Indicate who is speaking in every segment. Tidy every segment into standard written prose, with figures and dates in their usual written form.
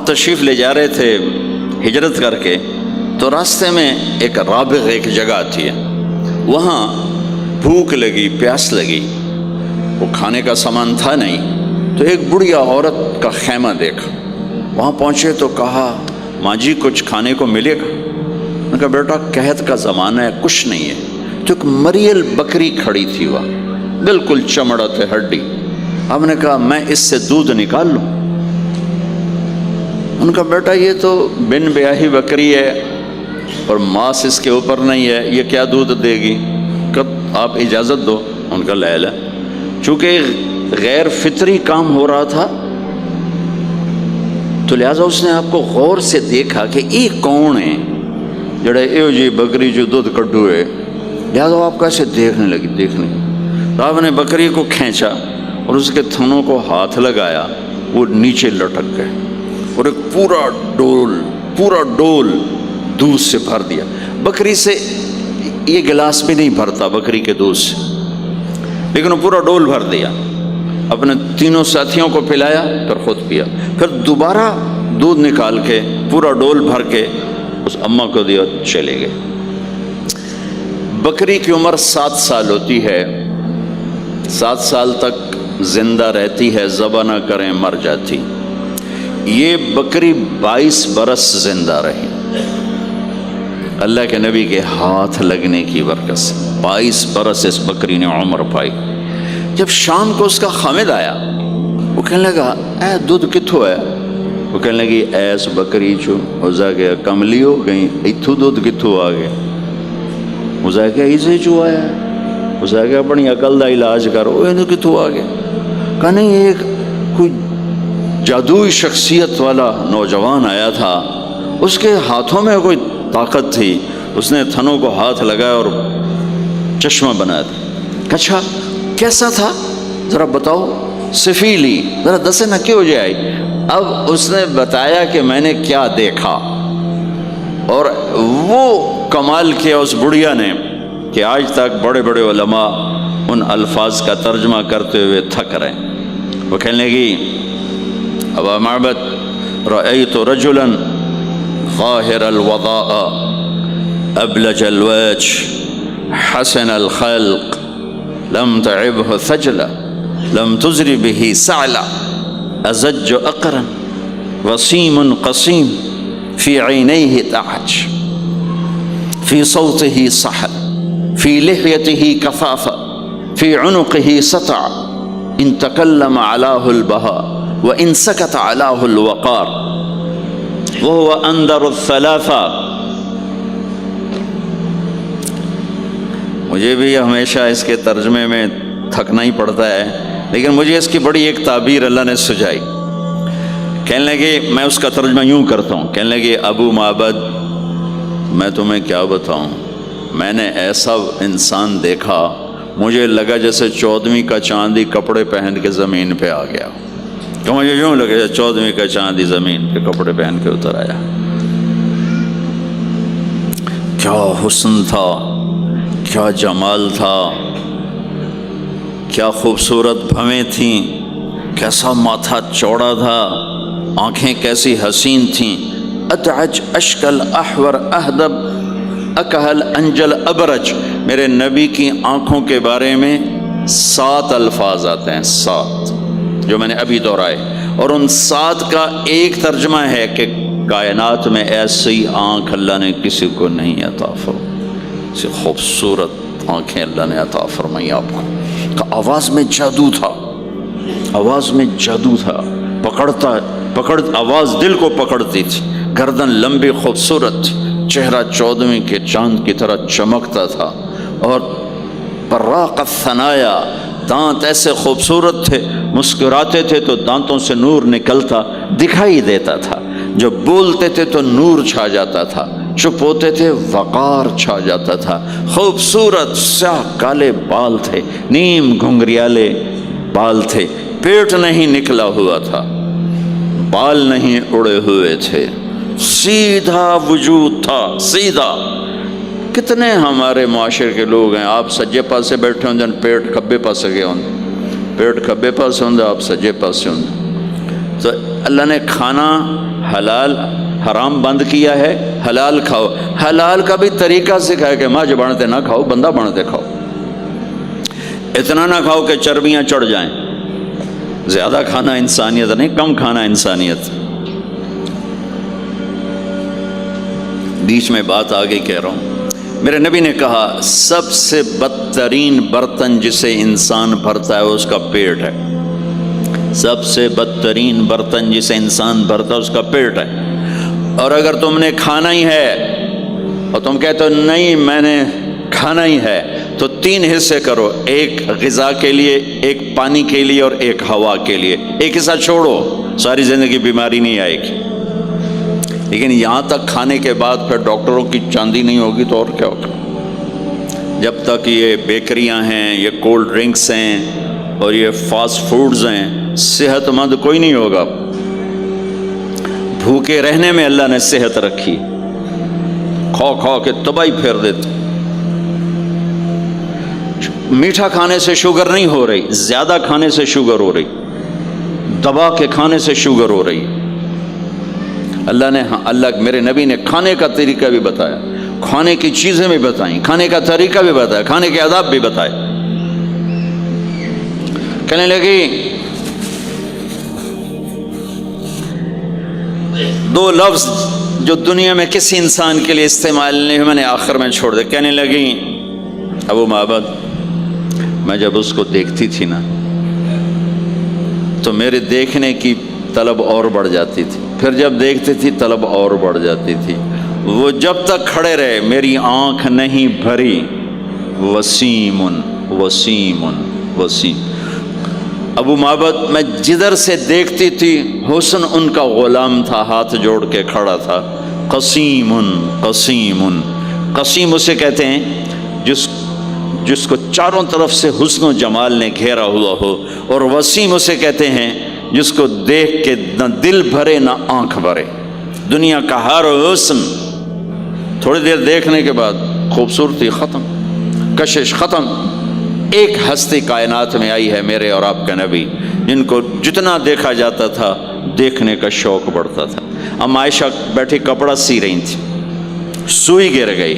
Speaker 1: تشریف لے جا رہے تھے ہجرت کر کے، تو راستے میں ایک رابغ ایک جگہ آتی ہے، وہاں بھوک لگی، پیاس لگی، وہ کھانے کا سامان تھا نہیں، تو ایک بڑھیا عورت کا خیمہ دیکھا، وہاں پہنچے تو کہا ماں جی کچھ کھانے کو ملے گا؟ انہوں نے کہا بیٹا قحط کا زمانہ ہے، کچھ نہیں ہے۔ تو ایک مریل بکری کھڑی تھی، وہاں بالکل چمڑت ہڈی۔ ہم نے کہا میں اس سے دودھ نکال لوں؟ ان کا بیٹا یہ تو بن بیاہی بکری ہے اور ماس اس کے اوپر نہیں ہے، یہ کیا دودھ دے گی؟ کب آپ اجازت دو۔ ان کا لے لے، چونکہ غیر فطری کام ہو رہا تھا تو لہٰذا اس نے آپ کو غور سے دیکھا کہ یہ کون ہے جڑے ایو جی بکری جو دودھ کڈو ہے، لہٰذا آپ کیسے دیکھنے لگی تو آپ نے بکری کو کھینچا اور اس کے تھنوں کو ہاتھ لگایا، وہ نیچے لٹک گئے اور ایک پورا ڈول دودھ سے بھر دیا۔ بکری سے یہ گلاس بھی نہیں بھرتا بکری کے دودھ سے، لیکن وہ پورا ڈول بھر دیا، اپنے تینوں ساتھیوں کو پلایا، پھر خود پیا، پھر دوبارہ دودھ نکال کے پورا ڈول بھر کے اس اماں کو دیا، چلے گئے۔ بکری کی عمر 7 سال ہوتی ہے، 7 سال تک زندہ رہتی ہے، ذبح نہ کریں مر جاتی۔ یہ بکری 22 برس زندہ رہی، اللہ کے نبی کے ہاتھ لگنے کی برکت سے 22 برس اس بکری نے عمر پائی۔ جب شام کو اس کا خامد آیا، وہ کہنے لگا اے دودھ کتھوں ہے؟ وہ کہنے لگی ایس بکری چو اسا کہ کملی ہو گئی، اتھو دودھ کتھوں آ گیا؟ اسا کہ ایسے چو آیا ہے، اسا کہ اپنی عقل دا علاج کرو، یہ کتھوں آ گیا؟ کہا نہیں، ایک کوئی جادوئی شخصیت والا نوجوان آیا تھا، اس کے ہاتھوں میں کوئی طاقت تھی، اس نے تھنوں کو ہاتھ لگایا اور چشمہ بنا دیا۔ اچھا کیسا تھا ذرا بتاؤ، سفیلی ذرا دسے نہ کیوں جائے۔ اب اس نے بتایا کہ میں نے کیا دیکھا، اور وہ کمال کیا اس بڑھیا نے کہ آج تک بڑے بڑے علماء ان الفاظ کا ترجمہ کرتے ہوئے تھک رہے ہیں۔ وہ کہنے لگی ابا معبد رأیت رجلا ظاہر الوضاء ابلج الوجه حسن الخلق لم تعبه ثجلا لم تزر به سعلا ازج اقرا وسيم قصيم في عينيه تعج في صوته صحل في لحيته كثافة في عنقه سطع ان تكلم علاه البهاء وان سكت علاه الوقار وهو اندر الثلاثة۔ مجھے بھی ہمیشہ اس کے ترجمے میں تھکنا ہی پڑتا ہے، لیکن مجھے اس کی بڑی ایک تعبیر اللہ نے سجائی۔ کہنے لگے، میں اس کا ترجمہ یوں کرتا ہوں، کہنے لگے ابو معبد میں تمہیں کیا بتاؤں، میں نے ایسا انسان دیکھا مجھے لگا جیسے 14ویں کا چاندی کپڑے پہن کے زمین پہ آ گیا، تو مجھے یوں لگا جیسے 14ویں کا چاندی زمین پہ کپڑے پہن کے اتر آیا۔ کیا حسن تھا، کیا جمال تھا، کیا خوبصورت بھویں تھیں، کیسا ماتھا چوڑا تھا، آنکھیں کیسی حسین تھیں۔ ادعج اشکل احور اہدب اکہل انجل ابرج، میرے نبی کی آنکھوں کے بارے میں 7 الفاظ آتے ہیں، 7 جو میں نے ابھی دہرائے، اور ان 7 کا ایک ترجمہ ہے کہ کائنات میں ایسی آنکھ اللہ نے کسی کو نہیں عطا فرمائی، ایسی خوبصورت آنکھیں اللہ نے عطا فرمائی آپ کو۔ کہ آواز میں جادو تھا، آواز میں جادو تھا، پکڑ آواز دل کو پکڑتی تھی، گردن لمبی خوبصورت، چہرہ 14ویں کے چاند کی طرح چمکتا تھا، اور براق الثنایا، دانت ایسے خوبصورت تھے، مسکراتے تھے تو دانتوں سے نور نکلتا دکھائی دیتا تھا، جب بولتے تھے تو نور چھا جاتا تھا، چپ ہوتے تھے وقار چھا جاتا تھا، خوبصورت سیاہ کالے بال تھے، نیم گھنگریالے بال تھے، پیٹ نہیں نکلا ہوا تھا، بال نہیں اڑے ہوئے تھے، سیدھا وجود تھا، سیدھا۔ کتنے ہمارے معاشرے کے لوگ ہیں، آپ سجے پاسے بیٹھے ہوں پیٹ کھبے پاسے گئے ہوں، پیٹ کھبے پاسے ہوں آپ سجے پاسے ہوں، تو اللہ نے کھانا حلال حرام بند کیا ہے، حلال کھاؤ. حلال کا بھی طریقہ سکھایا کہ ماں جو بنتے نہ کھاؤ، بندہ بنتے کھاؤ. اتنا نہ کھاؤ کہ چربیاں چڑھ جائیں. زیادہ کھانا انسانیت نہیں، کم کھانا انسانیت. بیچ میں بات آگے کہہ رہا ہوں. میرے نبی نے کہا سب سے بدترین برتن جسے انسان بھرتا ہے اس کا پیٹ ہے. سب سے بدترین برتن جسے انسان بھرتا ہے اس کا پیٹ ہے. اور اگر تم نے کھانا ہی ہے اور تم کہتے ہو نہیں میں نے کھانا ہی ہے، تو 3 حصے کرو، ایک غذا کے لیے، ایک پانی کے لیے اور ایک ہوا کے لیے. ایک حصہ چھوڑو، ساری زندگی بیماری نہیں آئے گی. لیکن یہاں تک کھانے کے بعد پھر ڈاکٹروں کی چاندی نہیں ہوگی تو اور کیا ہوگا. جب تک یہ بیکریاں ہیں، یہ کولڈ ڈرنکس ہیں اور یہ فاسٹ فوڈز ہیں، صحت مند کوئی نہیں ہوگا. بھوکے رہنے میں اللہ نے صحت رکھی، کھا کھا کے تباہی پھیر دیتے. میٹھا کھانے سے شوگر نہیں ہو رہی، زیادہ کھانے سے شوگر ہو رہی، دبا کے کھانے سے شوگر ہو رہی. اللہ میرے نبی نے کھانے کا طریقہ بھی بتایا، کھانے کی چیزیں بھی بتائیں، کھانے کا طریقہ بھی بتایا، کھانے کے آداب بھی بتائے. کہنے لگی 2 لفظ جو دنیا میں کسی انسان کے لیے استعمال نہیں ہوئے، میں نے آخر میں چھوڑ دے. کہنے لگی ابو معبد، میں جب اس کو دیکھتی تھی نا تو میرے دیکھنے کی طلب اور بڑھ جاتی تھی، پھر جب دیکھتی تھی طلب اور بڑھ جاتی تھی. وہ جب تک کھڑے رہے میری آنکھ نہیں بھری. وسیم وسیم وسیم. ابو معبد میں جدھر سے دیکھتی تھی حسن ان کا غلام تھا، ہاتھ جوڑ کے کھڑا تھا. قسیم قسیم. قسیم اسے کہتے ہیں جس کو چاروں طرف سے حسن و جمال نے گھیرا ہوا ہو، اور وسیم اسے کہتے ہیں جس کو دیکھ کے نہ دل بھرے نہ آنکھ بھرے. دنیا کا ہر حسن تھوڑی دیر دیکھنے کے بعد خوبصورتی ختم، کشش ختم. ایک ہستی کائنات میں آئی ہے میرے اور آپ کے نبی، جن کو جتنا دیکھا جاتا تھا دیکھنے کا شوق بڑھتا تھا. ام عائشہ بیٹھی کپڑا سی رہی تھی، سوئی گر گئی،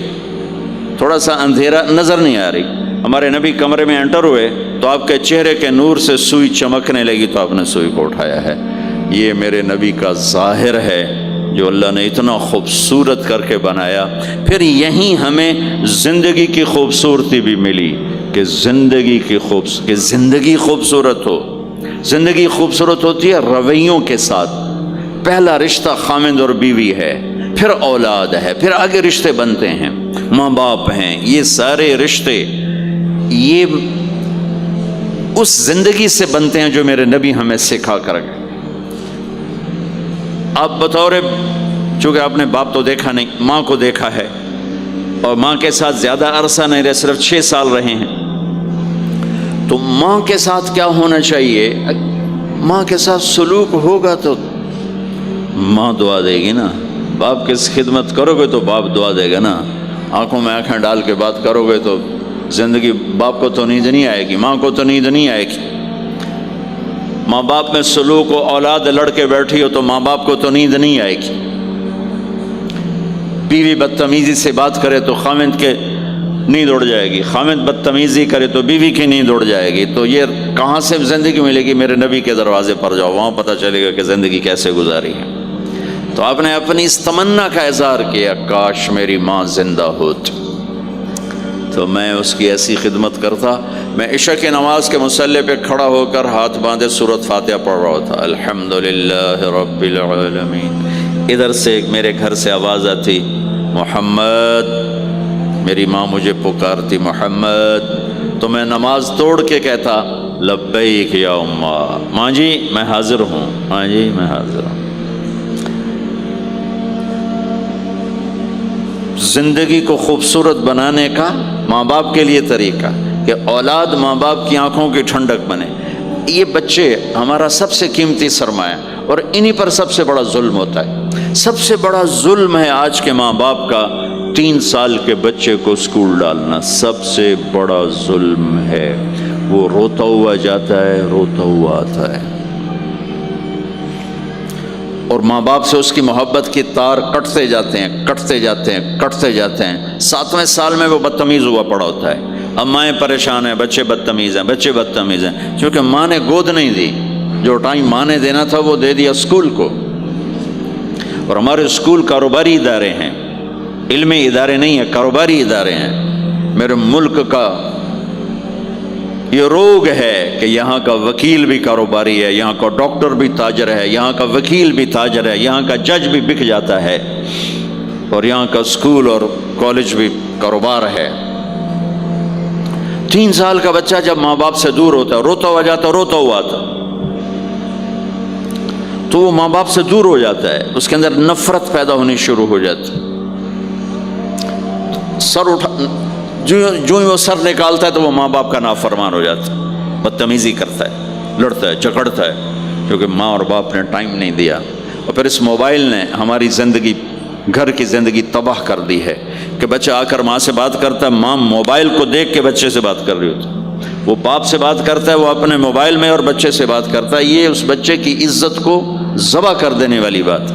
Speaker 1: تھوڑا سا اندھیرا نظر نہیں آ رہی. ہمارے نبی کمرے میں انٹر ہوئے تو آپ کے چہرے کے نور سے سوئی چمکنے لگی تو آپ نے سوئی کو اٹھایا ہے. یہ میرے نبی کا ظاہر ہے جو اللہ نے اتنا خوبصورت کر کے بنایا. پھر یہیں ہمیں زندگی کی خوبصورتی بھی ملی کہ زندگی خوبصورت ہو. زندگی خوبصورت ہوتی ہے رویوں کے ساتھ. پہلا رشتہ خامند اور بیوی ہے، پھر اولاد ہے، پھر آگے رشتے بنتے ہیں، ماں باپ ہیں. یہ سارے رشتے یہ اس زندگی سے بنتے ہیں جو میرے نبی ہمیں سکھا کر گئے. آپ بطور چونکہ آپ نے باپ تو دیکھا نہیں، ماں کو دیکھا ہے، اور ماں کے ساتھ زیادہ عرصہ نہیں رہے، صرف 6 سال رہے ہیں. تو ماں کے ساتھ کیا ہونا چاہیے؟ ماں کے ساتھ سلوک ہوگا تو ماں دعا دے گی نا. باپ کی خدمت کرو گے تو باپ دعا دے گا نا. آنکھوں میں آنکھیں ڈال کے بات کرو گے تو زندگی، باپ کو تو نیند نہیں آئے گی، ماں کو تو نیند نہیں آئے گی. ماں باپ میں سلوک و اولاد لڑ کے بیٹھی ہو تو ماں باپ کو تو نیند نہیں آئے گی. بیوی بدتمیزی سے بات کرے تو خامند کے نیند اڑ جائے گی، خامند بدتمیزی کرے تو بیوی کی نیند اڑ جائے گی. تو یہ کہاں سے زندگی ملے گی؟ میرے نبی کے دروازے پر جاؤ، وہاں پتہ چلے گا کہ زندگی کیسے گزاری ہے. تو آپ نے اپنی اس تمنا کا اظہار کیا، کاش میری ماں زندہ ہوتی تو میں اس کی ایسی خدمت کرتا. میں عشاء کی نماز کے مصلی پہ کھڑا ہو کر ہاتھ باندھے سورۃ فاتحہ پڑھ رہا تھا، الحمدللہ رب العالمین. ادھر سے میرے گھر سے آواز آتی، محمد. میری ماں مجھے پکارتی محمد. تو میں نماز توڑ کے کہتا لبیک یا اماں، ماں جی میں حاضر ہوں، ماں جی میں حاضر ہوں. زندگی کو خوبصورت بنانے کا ماں باپ کے لیے طریقہ کہ اولاد ماں باپ کی آنکھوں کی ٹھنڈک بنے. یہ بچے ہمارا سب سے قیمتی سرمایہ، اور انہی پر سب سے بڑا ظلم ہوتا ہے. سب سے بڑا ظلم ہے آج کے ماں باپ کا 3 سال کے بچے کو اسکول ڈالنا. سب سے بڑا ظلم ہے. وہ روتا ہوا جاتا ہے، روتا ہوا آتا ہے. اور ماں باپ سے اس کی محبت کی تار کٹتے جاتے ہیں، کٹتے جاتے ہیں، کٹتے جاتے ہیں۔ 7ویں سال میں وہ بدتمیز ہوا پڑا ہوتا ہے۔ اب مائیں پریشان ہیں، بچے بدتمیز ہیں، بچے بدتمیز ہیں، کیونکہ ماں نے گود نہیں دی۔ جو ٹائم ماں نے دینا تھا وہ دے دیا اسکول کو۔ اور ہمارے اسکول کاروباری ادارے ہیں، علمی ادارے نہیں ہیں، کاروباری ادارے ہیں۔ میرے ملک کا یہ روگ ہے کہ یہاں کا وکیل بھی کاروباری ہے، یہاں کا ڈاکٹر بھی تاجر ہے، یہاں کا وکیل بھی تاجر ہے، یہاں کا جج بھی بک جاتا ہے، اور یہاں کا اسکول اور کالج بھی کاروبار ہے۔ 3 سال کا بچہ جب ماں باپ سے دور ہوتا ہے، روتا ہوا جاتا، روتا ہوا آتا، تو وہ ماں باپ سے دور ہو جاتا ہے، اس کے اندر نفرت پیدا ہونی شروع ہو جاتی۔ سر اٹھا، جو ہی وہ سر نکالتا ہے تو وہ ماں باپ کا نافرمان ہو جاتا ہے، بدتمیزی کرتا ہے، لڑتا ہے، جھگڑتا ہے، کیونکہ ماں اور باپ نے ٹائم نہیں دیا۔ اور پھر اس موبائل نے ہماری زندگی، گھر کی زندگی تباہ کر دی ہے کہ بچہ آ کر ماں سے بات کرتا ہے، ماں موبائل کو دیکھ کے بچے سے بات کر رہی ہوتی ہے، وہ باپ سے بات کرتا ہے، وہ اپنے موبائل میں اور بچے سے بات کرتا ہے۔ یہ اس بچے کی عزت کو ذبح کر دینے والی بات۔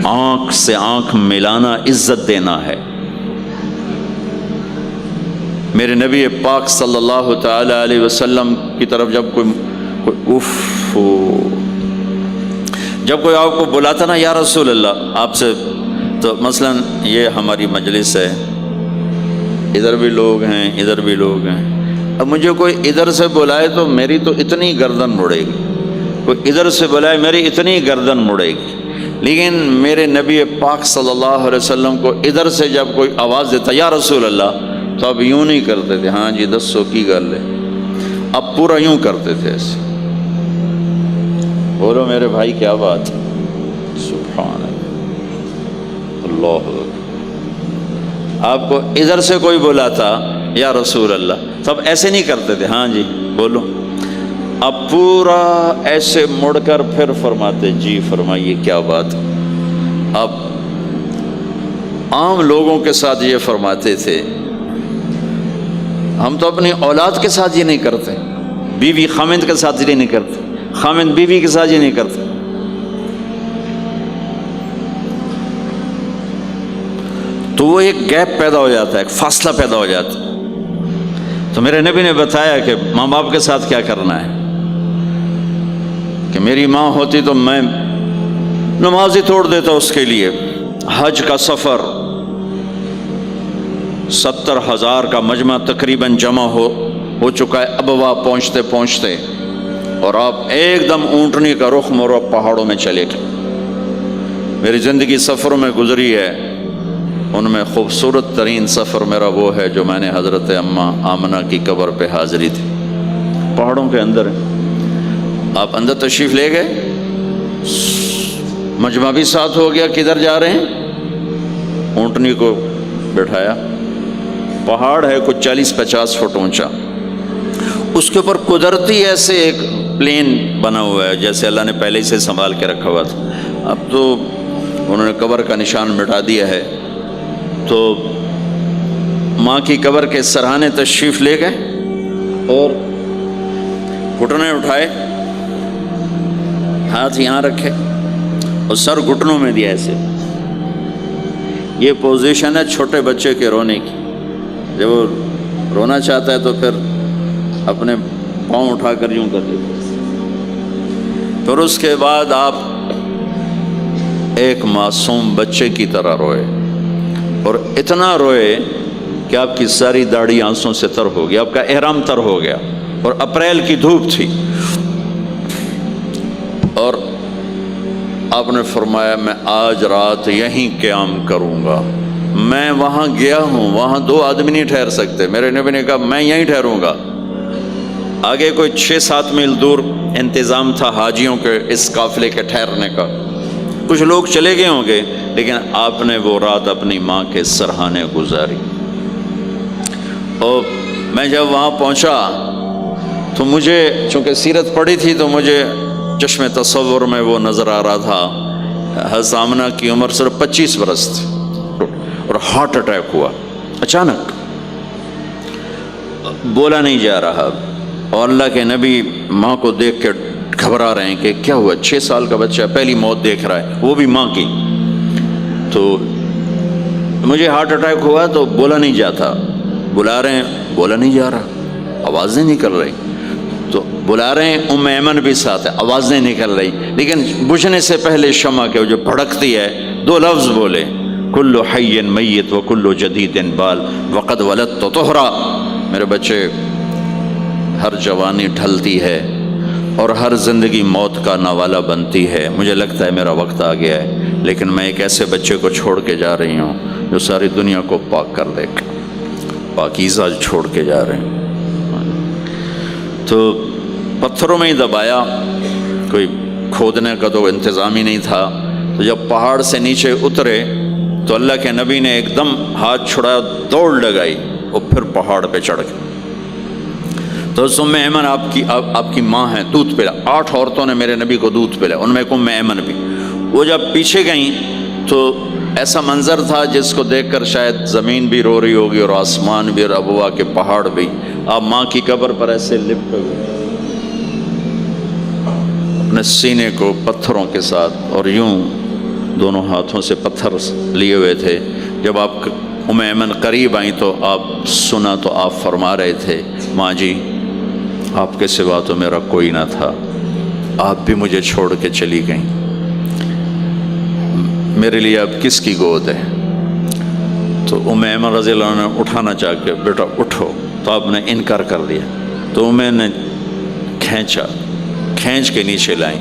Speaker 1: آنکھ سے آنکھ ملانا عزت دینا ہے۔ میرے نبی پاک صلی اللہ تعالی علیہ وسلم کی طرف جب جب کوئی آپ کو بلاتا نا، یا رسول اللہ آپ سے، تو مثلا یہ ہماری مجلس ہے، ادھر بھی لوگ ہیں، ادھر بھی لوگ ہیں، اب مجھے کوئی ادھر سے بلائے تو میری تو اتنی گردن مڑے گی، کوئی ادھر سے بلائے میری اتنی گردن مڑے گی، لیکن میرے نبی پاک صلی اللہ علیہ وسلم کو ادھر سے جب کوئی آواز دیتا یا رسول اللہ، تو اب یوں نہیں کرتے تھے، ہاں جی دسو کی گل ہے، اب پورا یوں کرتے تھے ایسے۔ بولو میرے بھائی کیا بات، سبحان اللہ۔ آپ کو ادھر سے کوئی بلاتا یا رسول اللہ، تب ایسے نہیں کرتے تھے، ہاں جی بولو، اب پورا ایسے مڑ کر پھر فرماتے جی فرمائیے کیا بات۔ اب عام لوگوں کے ساتھ یہ فرماتے تھے، ہم تو اپنی اولاد کے ساتھ یہ نہیں کرتے، بیوی خامند کے ساتھ یہ نہیں کرتے، خامند بیوی کے ساتھ یہ نہیں کرتے۔ تو وہ ایک گیپ پیدا ہو جاتا ہے، ایک فاصلہ پیدا ہو جاتا ہے۔ تو میرے نبی نے بتایا کہ ماں باپ کے ساتھ کیا کرنا ہے، کہ میری ماں ہوتی تو میں نماز ہی توڑ دیتا اس کے لیے۔ حج کا سفر 70,000 کا مجمع تقریباً جمع ہو چکا ہے ابوا پہنچتے پہنچتے، اور آپ ایک دم اونٹنی کا رخ موڑو، پہاڑوں میں چلے گئے۔ میری زندگی سفروں میں گزری ہے، ان میں خوبصورت ترین سفر میرا وہ ہے جو میں نے حضرت اماں آمنہ کی قبر پہ حاضری تھی، پہاڑوں کے اندر۔ آپ اندر تشریف لے گئے، مجمع بھی ساتھ ہو گیا، کدھر جا رہے ہیں؟ اونٹنی کو بٹھایا، پہاڑ ہے کچھ 40-50 فٹ اونچا، اس کے اوپر قدرتی ایسے ایک پلین بنا ہوا ہے جیسے اللہ نے پہلے سے سنبھال کے رکھا ہوا تھا۔ اب تو انہوں نے قبر کا نشان مٹا دیا ہے، تو ماں کی قبر کے سرہانے تشریف لے گئے اور گھٹنے اٹھائے، ہاتھ یہاں رکھے اور سر گھٹنوں میں دیا ایسے۔ یہ پوزیشن ہے چھوٹے بچے کے رونے کی، جب وہ رونا چاہتا ہے تو پھر اپنے پاؤں اٹھا کر یوں کر دیتے۔ پھر اس کے بعد آپ ایک معصوم بچے کی طرح روئے، اور اتنا روئے کہ آپ کی ساری داڑھی آنسوں سے تر ہو گیا، آپ کا احرام تر ہو گیا، اور اپریل کی دھوپ تھی، اور آپ نے فرمایا میں آج رات یہیں قیام کروں گا۔ میں وہاں گیا ہوں، وہاں 2 آدمی نہیں ٹھہر سکتے، میرے نبی نے کہا میں یہیں ٹھہروں گا۔ آگے کوئی 6-7 میل دور انتظام تھا حاجیوں کے اس قافلے کے ٹھہرنے کا، کچھ لوگ چلے گئے ہوں گے، لیکن آپ نے وہ رات اپنی ماں کے سرہانے گزاری۔ اور میں جب وہاں پہنچا تو مجھے چونکہ سیرت پڑھی تھی تو مجھے چشم تصور میں وہ نظر آ رہا تھا، حضرت آمنہ کی عمر صرف 25 برس تھی، اور ہارٹ اٹیک ہوا اچانک، بولا نہیں جا رہا، اور اللہ کے نبی ماں کو دیکھ کے گھبرا رہے ہیں کہ کیا ہوا، 6 سال کا بچہ پہلی موت دیکھ رہا ہے، وہ بھی ماں کی۔ تو مجھے ہارٹ اٹیک ہوا تو بولا نہیں جاتا، بلا رہے ہیں بولا نہیں جا رہا، آواز نہیں نکل رہی، تو بلا رہے ہیں ام ایمن بھی ساتھ ہے، آواز نہیں نکل رہی، لیکن بجھنے سے پہلے شمع کے جو بھڑکتی ہے 2 لفظ بولے، کل حی میت و کل جدید بال وقد ولدت طہرا۔ میرے بچے، ہر جوانی ڈھلتی ہے اور ہر زندگی موت کا نوالا بنتی ہے، مجھے لگتا ہے میرا وقت آ گیا ہے، لیکن میں ایک ایسے بچے کو چھوڑ کے جا رہی ہوں جو ساری دنیا کو پاک کر دے گا، پاکیزہ چھوڑ کے جا رہے ہیں۔ تو پتھروں میں ہی دبایا، کوئی کھودنے کا تو انتظام ہی نہیں تھا، تو جب پہاڑ سے نیچے اترے تو اللہ کے نبی نے ایک دم ہاتھ چھڑایا، دوڑ لگائی اور پھر پہاڑ پہ چڑھ گئے۔ تو ام ایمن آپ کی ماں ہے، دودھ پلا، 8 عورتوں نے میرے نبی کو دودھ پلا، ان میں ام ایمن بھی۔ وہ جب پیچھے گئیں تو ایسا منظر تھا جس کو دیکھ کر شاید زمین بھی رو رہی ہوگی اور آسمان بھی اور ابوا کے پہاڑ بھی۔ آپ ماں کی قبر پر ایسے لپٹے ہوئے اپنے سینے کو پتھروں کے ساتھ اور یوں دونوں ہاتھوں سے پتھر لیے ہوئے تھے۔ جب آپ ام ایمن قریب آئیں تو آپ سنا تو آپ فرما رہے تھے، ماں جی آپ کے سوا تو میرا کوئی نہ تھا، آپ بھی مجھے چھوڑ کے چلی گئیں، میرے لیے اب کس کی گود ہے؟ تو ام ایمن رضی اللہ عنہ نے اٹھانا چاہ کے، بیٹا اٹھو، تو آپ نے انکار کر دیا، تو امیں نے کھینچ کے نیچے لائیں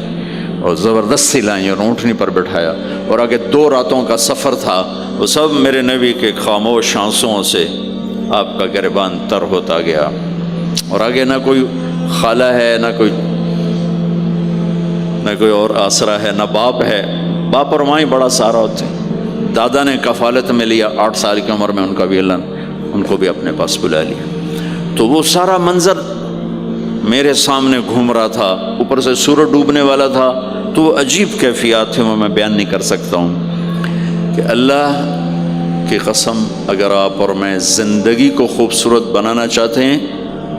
Speaker 1: اور زبردستی لائیں اور اونٹنی پر بٹھایا، اور آگے 2 راتوں کا سفر تھا، وہ سب میرے نبی کے خاموش آنسوؤں سے آپ کا گریبان تر ہوتا گیا، اور آگے نہ کوئی خالہ ہے، نہ کوئی اور آسرا ہے، نہ باپ ہے، باپ اور ماں ہی بڑا سہارا ہوتے ہیں۔ دادا نے کفالت میں لیا 8 سال کی عمر میں، ان کا بھی اللہ نے ان کو بھی اپنے پاس بلا لیا۔ تو وہ سارا منظر میرے سامنے گھوم رہا تھا، اوپر سے سورج ڈوبنے والا تھا، تو وہ عجیب کیفیات تھے، وہ میں بیان نہیں کر سکتا ہوں کہ اللہ کی قسم اگر آپ اور میں زندگی کو خوبصورت بنانا چاہتے ہیں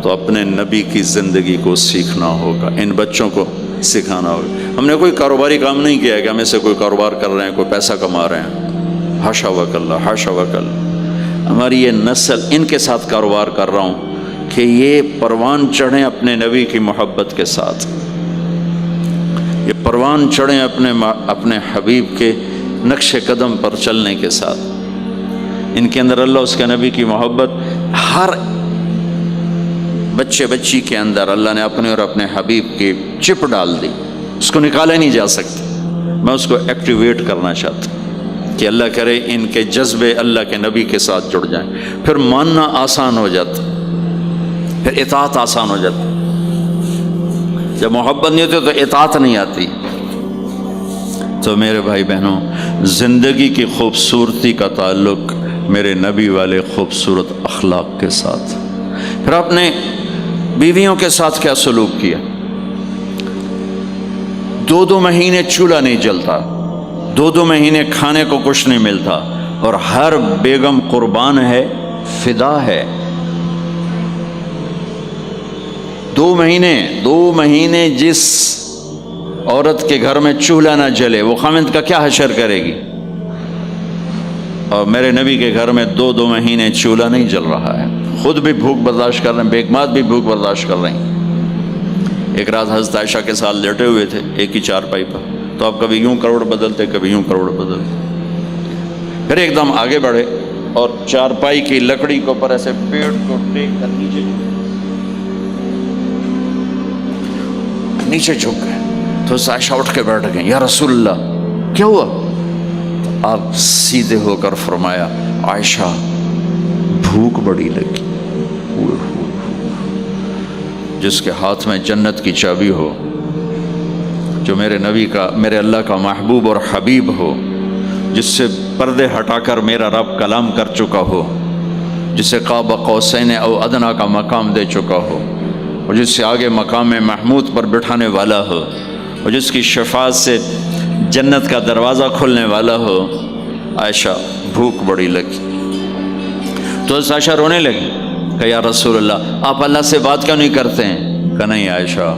Speaker 1: تو اپنے نبی کی زندگی کو سیکھنا ہوگا، ان بچوں کو سکھانا ہوگا۔ ہم نے کوئی کاروباری کام نہیں کیا ہے کہ ہم سے کوئی کاروبار کر رہے ہیں، کوئی پیسہ کما رہے ہیں، حاشا وکلا حاشا وکلا۔ ہماری یہ نسل، ان کے ساتھ کاروبار کر رہا ہوں کہ یہ پروان چڑھیں اپنے نبی کی محبت کے ساتھ، یہ پروان چڑھیں اپنے حبیب کے نقش قدم پر چلنے کے ساتھ۔ ان کے اندر اللہ اس کے نبی کی محبت، ہر بچے بچی کے اندر اللہ نے اپنے اور اپنے حبیب کی چپ ڈال دی، اس کو نکالا نہیں جا سکتا۔ میں اس کو ایکٹیویٹ کرنا چاہتا ہوں کہ اللہ کرے ان کے جذبے اللہ کے نبی کے ساتھ جڑ جائیں، پھر ماننا آسان ہو جاتا، پھر اطاعت آسان ہو جاتی۔ جب محبت نہیں ہوتی تو اطاعت نہیں آتی۔ تو میرے بھائی بہنوں، زندگی کی خوبصورتی کا تعلق میرے نبی والے خوبصورت اخلاق کے ساتھ۔ پھر آپ نے بیویوں کے ساتھ کیا سلوک کیا؟ 2 مہینے چولہا نہیں جلتا، 2 مہینے کھانے کو کچھ نہیں ملتا، اور ہر بیگم قربان ہے، فدا ہے۔ 2 مہینے جس عورت کے گھر میں چولہا نہ جلے وہ خامند کا کیا حشر کرے گی؟ اور میرے نبی کے گھر میں 2 مہینے چولہا نہیں جل رہا ہے، خود بھی بھوک برداشت کر رہے ہیں، بیگمات بھی بھوک برداشت کر رہے ہیں۔ ایک رات حضرت عائشہ کے ساتھ لیٹے ہوئے تھے ایک ہی چارپائی پر، تو آپ کبھی یوں کروڑ بدلتے، کبھی یوں کروڑ بدلتے، پھر ایک دم آگے بڑھے اور چارپائی کی لکڑی کے اوپر ایسے پیڑ کو ٹیک کر نیچے جھک گئے۔ تو عائشہ اٹھ کے بیٹھ گئے، یا رسول اللہ کیا ہوا؟ آپ سیدھے ہو کر فرمایا، عائشہ بھوک بڑی لگی۔ جس کے ہاتھ میں جنت کی چابی ہو، جو میرے نبی کا، میرے اللہ کا محبوب اور حبیب ہو، جس سے پردے ہٹا کر میرا رب کلام کر چکا ہو، جسے قاب قوسین او ادنیٰ کا مقام دے چکا ہو، اور جس سے آگے مقام محمود پر بٹھانے والا ہو، اور جس کی شفاعت سے جنت کا دروازہ کھلنے والا ہو، عائشہ بھوک بڑی لگی۔ تو عائشہ رونے لگی کہ یا رسول اللہ آپ اللہ سے بات کیوں نہیں کرتے ہیں؟ کہ نہیں عائشہ،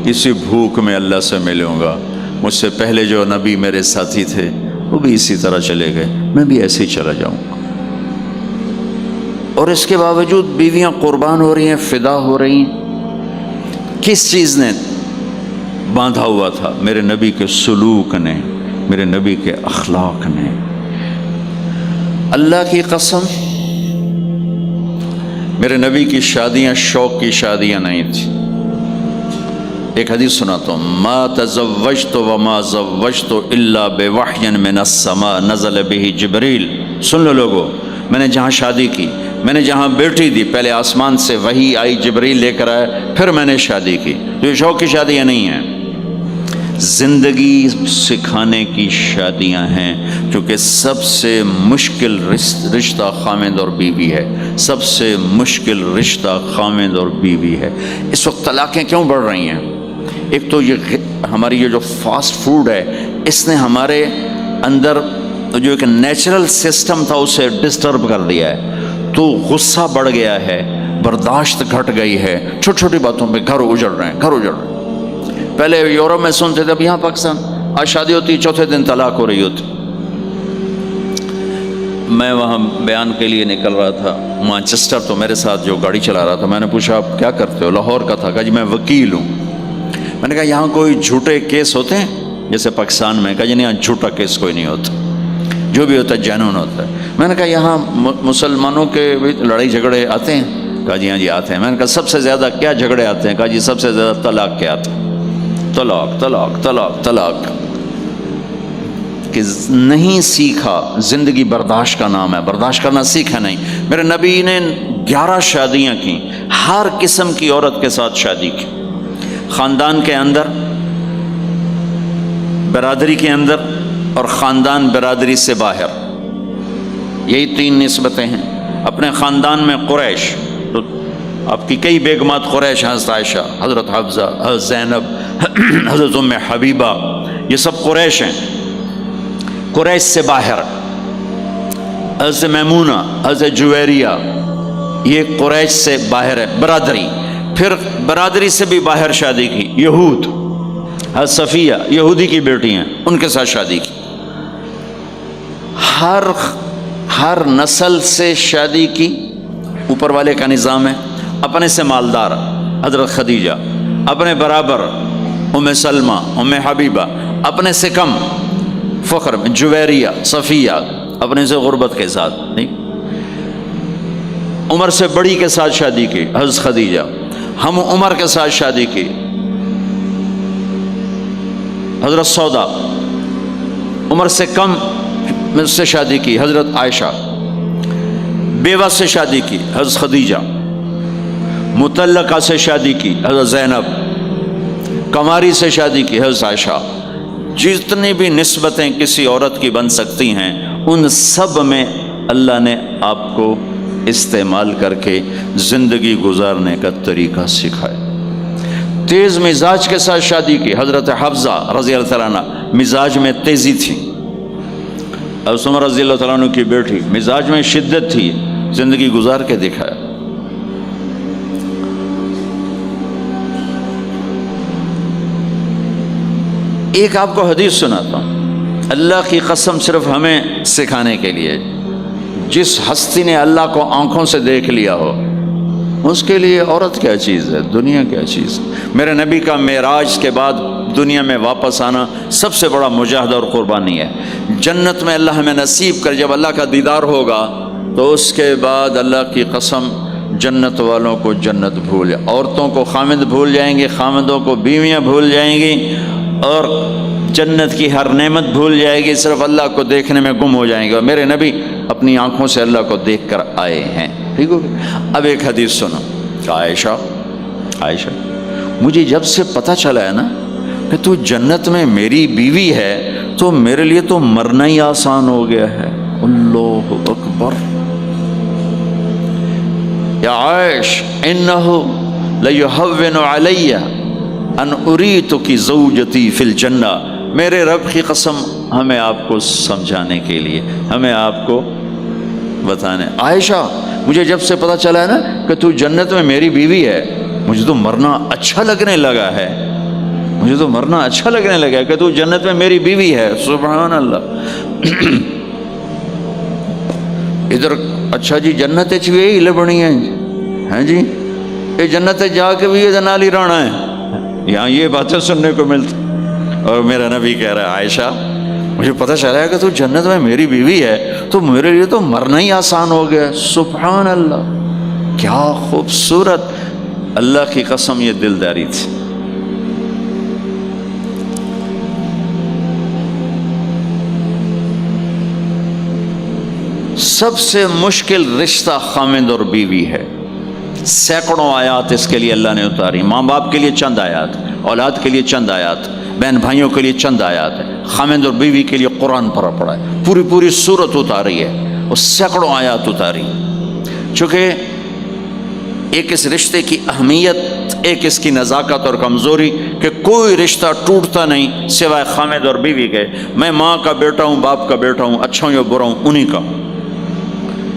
Speaker 1: اسی بھوک میں اللہ سے ملوں گا، مجھ سے پہلے جو نبی میرے ساتھی تھے وہ بھی اسی طرح چلے گئے، میں بھی ایسے ہی چلا جاؤں گا۔ اور اس کے باوجود بیویاں قربان ہو رہی ہیں، فدا ہو رہی ہیں۔ کس چیز نے باندھا ہوا تھا؟ میرے نبی کے سلوک نے، میرے نبی کے اخلاق نے۔ اللہ کی قسم، میرے نبی کی شادیاں شوق کی شادیاں نہیں تھیں۔ ایک حدیث سناتا ہوں، ما تزوجت وما زوجت الا بوحی من السماء نزل به جبریل۔ سن لو لوگو، میں نے جہاں شادی کی، میں نے جہاں بیٹی دی، پہلے آسمان سے وحی آئی، جبریل لے کر آئے، پھر میں نے شادی کی۔ تو یہ شوق کی شادیاں نہیں ہیں، زندگی سکھانے کی شادیاں ہیں، کیونکہ سب سے مشکل رشتہ خامد اور بیوی ہے، سب سے مشکل رشتہ خامد اور بیوی ہے۔ اس وقت طلاقیں کیوں بڑھ رہی ہیں؟ ایک تو یہ ہماری یہ جو فاسٹ فوڈ ہے، اس نے ہمارے اندر جو ایک نیچرل سسٹم تھا اسے ڈسٹرب کر دیا ہے، تو غصہ بڑھ گیا ہے، برداشت گھٹ گئی ہے، چھوٹی چھوٹی باتوں پہ گھر اجڑ رہے ہیں، گھر اجڑ رہے ہیں۔ پہلے یورپ میں سنتے تھے، اب یہاں پاکستان آج شادی ہوتی، چوتھے دن طلاق ہو رہی ہوتی۔ میں وہاں بیان کے لیے نکل رہا تھا مانچسٹر، تو میرے ساتھ جو گاڑی چلا رہا تھا، میں نے پوچھا آپ کیا کرتے ہو؟ لاہور کا تھا، کہا جی میں وکیل ہوں۔ میں نے کہا یہاں کوئی جھوٹے کیس ہوتے ہیں جیسے پاکستان میں؟ کہا جی نہیں، یہاں جھوٹا کیس کوئی نہیں ہوتا، جو بھی ہوتا ہے جینون ہوتا ہے۔ میں نے کہا یہاں مسلمانوں کے لڑائی جھگڑے آتے ہیں؟ کہا جی ہاں جی آتے ہیں۔ میں نے کہا سب سے زیادہ کیا جھگڑے آتے ہیں؟ کہا جی سب سے زیادہ طلاق کے آتے ہیں، طلاق طلاق طلاق طلاق۔ کہ نہیں سیکھا، زندگی برداشت کا نام ہے، برداشت کرنا سیکھا نہیں۔ میرے نبی نے 11 شادیاں کی، ہر قسم کی عورت کے ساتھ شادی کی، خاندان کے اندر، برادری کے اندر، اور خاندان برادری سے باہر۔ یہی 3 نسبتیں ہیں۔ اپنے خاندان میں قریش، تو آپ کی کئی بیگمات قریش، حضرت عائشہ، حضرت حفصہ، حضرت زینب، حضرت ام حبیبہ، یہ سب قریش ہیں۔ قریش سے باہر حضرت میمونہ، حضرت جویریہ، یہ قریش سے باہر ہے، برادری۔ پھر برادری سے بھی باہر شادی کی، یہود، حضرت صفیہ یہودی کی بیٹی ہیں، ان کے ساتھ شادی کی۔ ہر نسل سے شادی کی، اوپر والے کا نظام ہے۔ اپنے سے مالدار حضرت خدیجہ، اپنے برابر ام سلمہ، ام حبیبہ، اپنے سے کم فخر میں جویریہ، صفیہ، اپنے سے غربت کے ساتھ نہیں۔ عمر سے بڑی کے ساتھ شادی کی حضرت خدیجہ، ہم عمر کے ساتھ شادی کی حضرت سودا، عمر سے کم سے شادی کی حضرت عائشہ، بیوہ سے شادی کی حضرت خدیجہ، مطلقہ سے شادی کی حضرت زینب، کماری سے شادی کی حضرت عائشہ۔ جتنی بھی نسبتیں کسی عورت کی بن سکتی ہیں، ان سب میں اللہ نے آپ کو استعمال کر کے زندگی گزارنے کا طریقہ سکھایا۔ تیز مزاج کے ساتھ شادی کی حضرت حفصہ رضی اللہ تعالیٰ عنہ، مزاج میں تیزی تھی۔ حضرت عمر رضی اللہ تعالیٰ عنہ کی بیٹی، مزاج میں شدت تھی، زندگی گزار کے دکھایا۔ ایک آپ کو حدیث سناتا ہوں، اللہ کی قسم صرف ہمیں سکھانے کے لیے۔ جس ہستی نے اللہ کو آنکھوں سے دیکھ لیا ہو، اس کے لیے عورت کیا چیز ہے، دنیا کیا چیز ہے۔ میرے نبی کا معراج کے بعد دنیا میں واپس آنا سب سے بڑا مجاہدہ اور قربانی ہے۔ جنت میں اللہ ہمیں نصیب کر، جب اللہ کا دیدار ہوگا تو اس کے بعد اللہ کی قسم جنت والوں کو جنت بھول جائے، عورتوں کو خامد بھول جائیں گے، خامدوں کو بیویاں بھول جائیں گی، اور جنت کی ہر نعمت بھول جائے گی، صرف اللہ کو دیکھنے میں گم ہو جائیں گے۔ اور میرے نبی اپنی آنکھوں سے اللہ کو دیکھ کر آئے ہیں، ٹھیک ہو گیا۔ اب ایک حدیث سنو، عائشہ مجھے جب سے پتہ چلا ہے نا کہ تو جنت میں میری بیوی ہے، تو میرے لیے تو مرنا ہی آسان ہو گیا ہے۔ اللہ اکبر۔ یا عائش انہ لیہون علی ان اریتک زوجتی فی الجنہ، میرے رب کی قسم ہمیں آپ کو سمجھانے کے لیے، ہمیں آپ کو بتانے۔ عائشہ مجھے جب سے پتہ چلا ہے نا کہ تو جنت میں میری بیوی ہے، مجھے تو مرنا اچھا لگنے لگا ہے۔ مجھے تو مرنا اچھا لگنے لگا کہ تو جنت میں میری بیوی ہے. سبحان اللہ. ادھر اچھا جی جنت بھی یہی لبنی ہے جی, یہ جنت جا کے بھی یہ نال ہی رہنا ہے. یہاں یہ باتیں سننے کو ملتی. اور میرا نبی کہہ رہا ہے عائشہ مجھے پتہ چلا ہے کہ تو جنت میں میری بیوی ہے تو میرے لیے تو مرنا ہی آسان ہو گیا. سبحان اللہ, کیا خوبصورت. اللہ کی قسم یہ دلداری تھی. سب سے مشکل رشتہ خامند اور بیوی ہے. سینکڑوں آیات اس کے لیے اللہ نے اتاری. ماں باپ کے لیے چند آیات, اولاد کے لیے چند آیات, بہن بھائیوں کے لیے چند آیات ہے. خامند اور بیوی کے لیے قرآن پڑھا ہے, پوری سورت اتاری ہے, اور سینکڑوں آیات اتاری. چونکہ ایک اس رشتے کی اہمیت, ایک اس کی نزاکت اور کمزوری کہ کوئی رشتہ ٹوٹتا نہیں سوائے خامند اور بیوی کے. میں ماں کا بیٹا ہوں, باپ کا بیٹا ہوں, اچھا ہوں یا برا ہوں, انہی کا.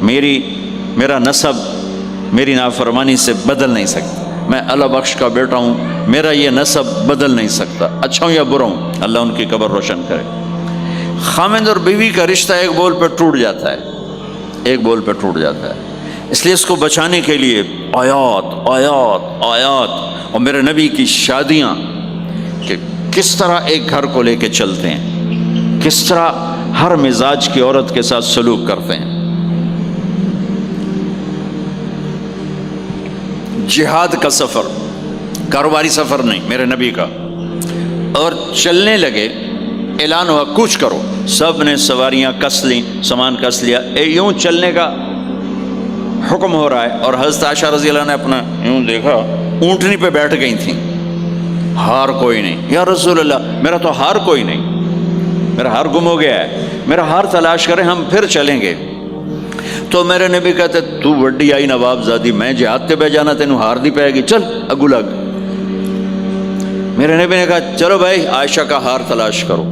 Speaker 1: میرا نسب میری نافرمانی سے بدل نہیں سکتا. میں اللہ بخش کا بیٹا ہوں, میرا یہ نسب بدل نہیں سکتا, اچھا ہوں یا برا ہوں. اللہ ان کی قبر روشن کرے. خامند اور بیوی کا رشتہ ایک بول پہ ٹوٹ جاتا ہے, ایک بول پہ ٹوٹ جاتا ہے. اس لیے اس کو بچانے کے لیے آیات آیات آیات. اور میرے نبی کی شادیاں کہ کس طرح ایک گھر کو لے کے چلتے ہیں, کس طرح ہر مزاج کی عورت کے ساتھ سلوک کرتے ہیں. جہاد کا سفر, کاروباری سفر نہیں, میرے نبی کا. اور چلنے لگے, اعلان ہوا کوچ کرو. سب نے سواریاں کس لیں, سامان کس لیا, یوں چلنے کا حکم ہو رہا ہے. اور حضرت عائشہ رضی اللہ نے اپنا یوں دیکھا, اونٹنی پہ بیٹھ گئی تھیں. ہار کوئی نہیں. یا رسول اللہ میرا تو ہار کوئی نہیں, میرا ہار گم ہو گیا ہے, میرا ہار تلاش کریں, ہم پھر چلیں گے. تو میرے نبی کہتے تو وڈی آئی نواب زادی, میں جہاد تے بہ جانا, تینوں ہار دی پائے گی, چل اگو لگ. میرے نبی نے کہا چلو بھائی عائشہ کا ہار تلاش کرو.